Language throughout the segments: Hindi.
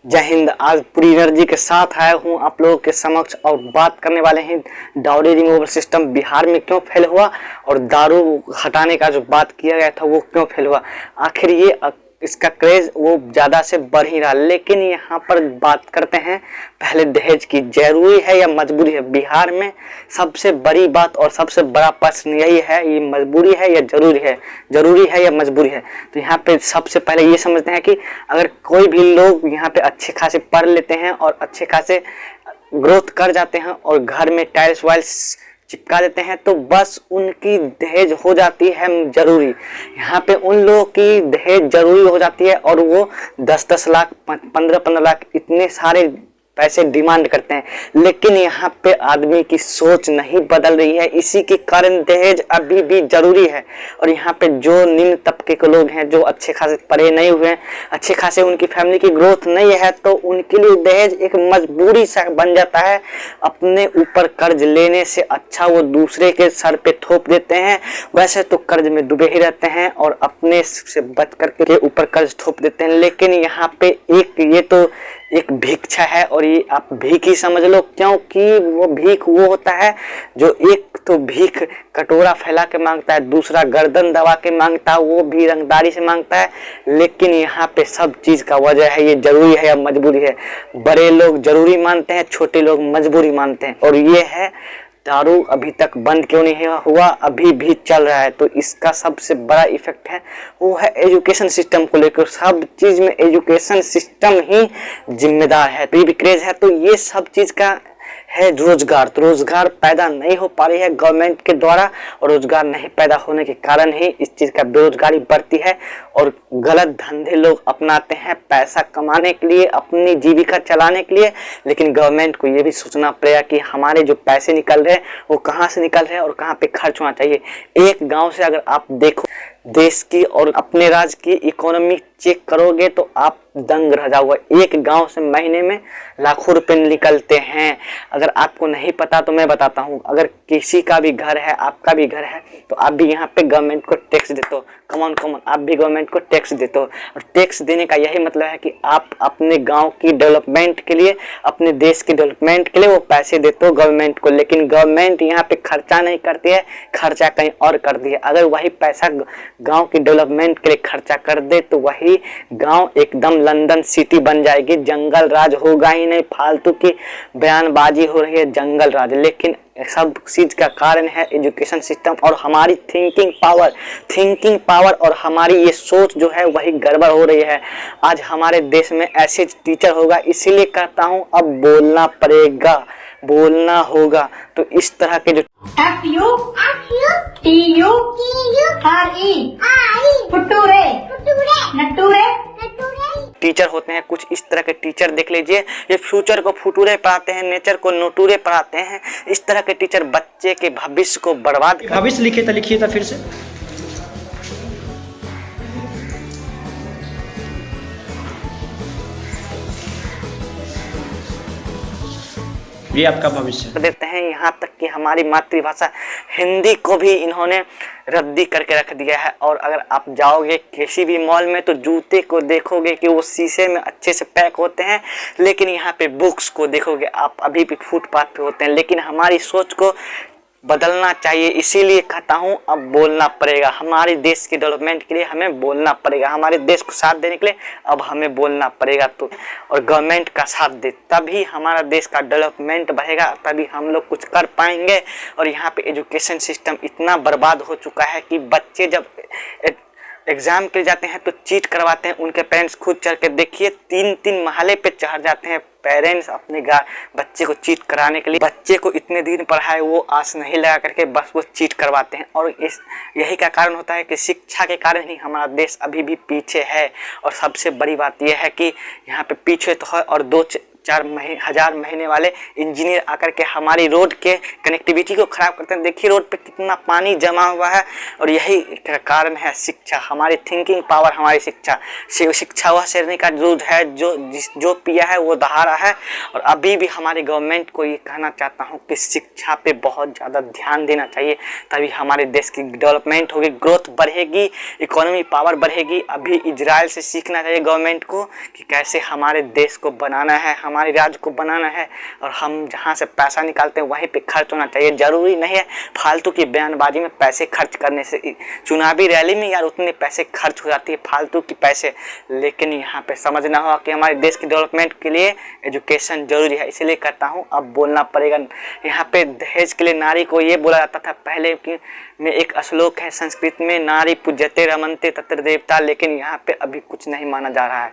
जय हिंद। आज पूरी एनर्जी के साथ आया हूँ आप लोगों के समक्ष और बात करने वाले हैं डाउरी रिमूवल सिस्टम बिहार में क्यों फेल हुआ और दारू हटाने का जो बात किया गया था वो क्यों फेल हुआ। आखिर ये इसका क्रेज वो ज़्यादा से बढ़ ही रहा। लेकिन यहाँ पर बात करते हैं पहले दहेज की, जरूरी है या मजबूरी है। बिहार में सबसे बड़ी बात और सबसे बड़ा प्रश्न यही है, ये मजबूरी है या जरूरी है या मजबूरी है। तो यहाँ पे सबसे पहले ये समझते हैं कि अगर कोई भी लोग यहाँ पे अच्छे खासे पढ़ लेते हैं और अच्छे खासे ग्रोथ कर जाते हैं और घर में टाइल्स वाइल्स चिपका देते हैं तो बस उनकी दहेज हो जाती है जरूरी। यहाँ पे उन लोगों की दहेज जरूरी हो जाती है और वो 10-10 लाख 15-15 लाख इतने सारे पैसे डिमांड करते हैं। लेकिन यहाँ पे आदमी की सोच नहीं बदल रही है, इसी के कारण दहेज अभी भी जरूरी है। और यहाँ पे जो निम्न तबके के लोग हैं, जो अच्छे खासे पढ़े नहीं हुए हैं, अच्छे खासे उनकी फैमिली की ग्रोथ नहीं है, तो उनके लिए दहेज एक मजबूरी सा बन जाता है। अपने ऊपर कर्ज लेने से अच्छा वो दूसरे के सर पे थोप देते हैं। वैसे तो कर्ज में डूबे ही रहते हैं और अपने से बच करके ऊपर कर्ज थोप देते हैं। लेकिन यहाँ पे ये तो एक भिक्षा है और ये आप भीख ही समझ लो, क्योंकि वो भीख वो होता है जो एक तो भीख कटोरा फैला के मांगता है, दूसरा गर्दन दबा के मांगता है, वो भी रंगदारी से मांगता है। लेकिन यहाँ पे सब चीज का वजह है ये जरूरी है या मजबूरी है। बड़े लोग जरूरी मानते हैं, छोटे लोग मजबूरी मानते हैं। और ये है दारू अभी तक बंद क्यों नहीं हुआ, अभी भी चल रहा है। तो इसका सबसे बड़ा इफेक्ट है वो है एजुकेशन सिस्टम को लेकर। सब चीज में एजुकेशन सिस्टम ही जिम्मेदार है। भी क्रेज है तो ये सब चीज का है रोजगार। तो रोजगार पैदा नहीं हो पा रही है गवर्नमेंट के द्वारा और रोजगार नहीं पैदा होने के कारण ही इस चीज का बेरोजगारी बढ़ती है और गलत धंधे लोग अपनाते हैं पैसा कमाने के लिए, अपनी जीविका चलाने के लिए। लेकिन गवर्नमेंट को ये भी सोचना पड़ेगा कि हमारे जो पैसे निकल रहे हैं वो कहाँ से निकल रहे हैं और कहाँ पे खर्च होना चाहिए। एक गाँव से अगर आप देखो देश की और अपने राज्य की इकोनॉमी चेक करोगे तो आप दंग रह जाओगे। एक गांव से महीने में लाखों रुपए निकलते हैं। अगर आपको नहीं पता तो मैं बताता हूँ। अगर किसी का भी घर है, आपका भी घर है, तो आप भी यहाँ पे गवर्नमेंट को टैक्स देते हो। कमॉन आप भी गवर्नमेंट को टैक्स देते हो। और टैक्स देने का यही मतलब है कि आप अपने गांव की डेवलपमेंट के लिए, अपने देश की डेवलपमेंट के लिए वो पैसे देते हो गवर्नमेंट को। लेकिन गवर्नमेंट यहाँ पे खर्चा नहीं करती है, खर्चा कहीं और करती है। अगर वही पैसा गांव की डेवलपमेंट के लिए खर्चा कर दे तो वही गांव एकदम लंदन सिटी बन जाएगी। जंगल राज होगा ही नहीं। फालतू की बयानबाजी हो रही है जंगल राज। लेकिन सब चीज का कारण है एजुकेशन सिस्टम और हमारी थिंकिंग पावर और हमारी ये सोच जो है वही गड़बड़ हो रही है। आज हमारे देश में ऐसे टीचर होगा, इसीलिए कहता हूँ अब बोलना पड़ेगा, बोलना होगा। तो इस तरह के जो टीचर होते हैं, कुछ इस तरह के टीचर देख लीजिए। ये फ्यूचर को फुटूरे पढ़ाते हैं, नेचर को नोटूरे पढ़ाते हैं। इस तरह के टीचर बच्चे के भविष्य को बर्बाद कर। भविष्य लिखिए था फिर से। ये आपका भविष्य देते हैं। यहाँ तक कि हमारी मातृभाषा हिंदी को भी इन्होंने रद्दी करके रख दिया है। और अगर आप जाओगे किसी भी मॉल में तो जूते को देखोगे कि वो शीशे में अच्छे से पैक होते हैं, लेकिन यहाँ पे बुक्स को देखोगे आप अभी भी फुटपाथ पे होते हैं। लेकिन हमारी सोच को बदलना चाहिए, इसीलिए कहता हूँ अब बोलना पड़ेगा। हमारे देश के डेवलपमेंट के लिए हमें बोलना पड़ेगा, हमारे देश को साथ देने के लिए अब हमें बोलना पड़ेगा। तो और गवर्नमेंट का साथ दे तभी हमारा देश का डेवलपमेंट बढ़ेगा, तभी हम लोग कुछ कर पाएंगे। और यहाँ पे एजुकेशन सिस्टम इतना बर्बाद हो चुका है कि बच्चे जब एग्जाम के लिए जाते हैं तो चीट करवाते हैं। उनके पेरेंट्स खुद चढ़ के देखिए 3-3 महले पे चढ़ जाते हैं पेरेंट्स अपने बच्चे को चीट कराने के लिए। बच्चे को इतने दिन पढ़ाए वो आस नहीं लगा करके बस वो चीट करवाते हैं। और यही का कारण होता है कि शिक्षा के कारण ही हमारा देश अभी भी पीछे है। और सबसे बड़ी बात यह है कि यहाँ पे पीछे तो है और दो हजार महीने वाले इंजीनियर आकर के हमारी रोड के कनेक्टिविटी को खराब करते हैं। देखिए रोड पे कितना पानी जमा हुआ है और यही कारण है शिक्षा, हमारी थिंकिंग पावर, हमारी शिक्षा वह शेरनी का दूध है जो पिया है वो दहाड़ा है। और अभी भी हमारी गवर्नमेंट को ये कहना चाहता हूँ कि शिक्षा पे बहुत ज़्यादा ध्यान देना चाहिए, तभी हमारे देश की डेवलपमेंट होगी, ग्रोथ बढ़ेगी, इकोनॉमी पावर बढ़ेगी। अभी इजराइल से सीखना चाहिए गवर्नमेंट को कि कैसे हमारे देश को बनाना है, हमारे राज्य को बनाना है, और हम जहाँ से पैसा निकालते हैं वहीं पे खर्च होना चाहिए। ज़रूरी नहीं है फालतू की बयानबाजी में पैसे खर्च करने से, चुनावी रैली में यार उतने पैसे खर्च हो जाती है फालतू की पैसे, लेकिन यहाँ पे समझना होगा कि हमारे देश की डेवलपमेंट के लिए एजुकेशन जरूरी है। इसलिए कहता हूँ अब बोलना पड़ेगा। यहाँ पे दहेज के लिए नारी को ये बोला जाता था पहले कि में एक श्लोक है संस्कृत में, नारी पूज्यते रमन्ते तत्र देवता, लेकिन यहाँ पे अभी कुछ नहीं माना जा रहा है।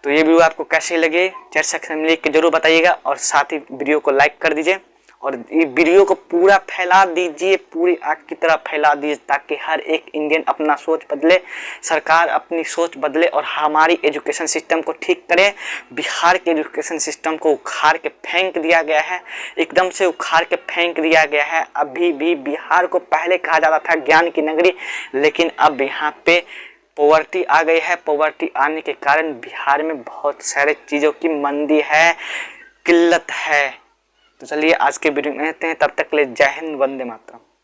तो ये वीडियो आपको कैसे लगे चर्चा में लिख के जरूर बताइएगा, और साथ ही वीडियो को लाइक कर दीजिए और ये वीडियो को पूरा फैला दीजिए, पूरी आग की तरह फैला दीजिए, ताकि हर एक इंडियन अपना सोच बदले, सरकार अपनी सोच बदले और हमारी एजुकेशन सिस्टम को ठीक करे। बिहार के एजुकेशन सिस्टम को उखाड़ के फेंक दिया गया है, एकदम से उखाड़ के फेंक दिया गया है। अभी भी बिहार को पहले कहा जाता था ज्ञान की नगरी, लेकिन अब यहाँ पे पॉवर्टी आ गई है। पॉवर्टी आने के कारण बिहार में बहुत सारे चीज़ों की मंदी है, किल्लत है। तो चलिए आज के वीडियो में रहते हैं, तब तक के लिए जय हिंद, वंदे मातरम।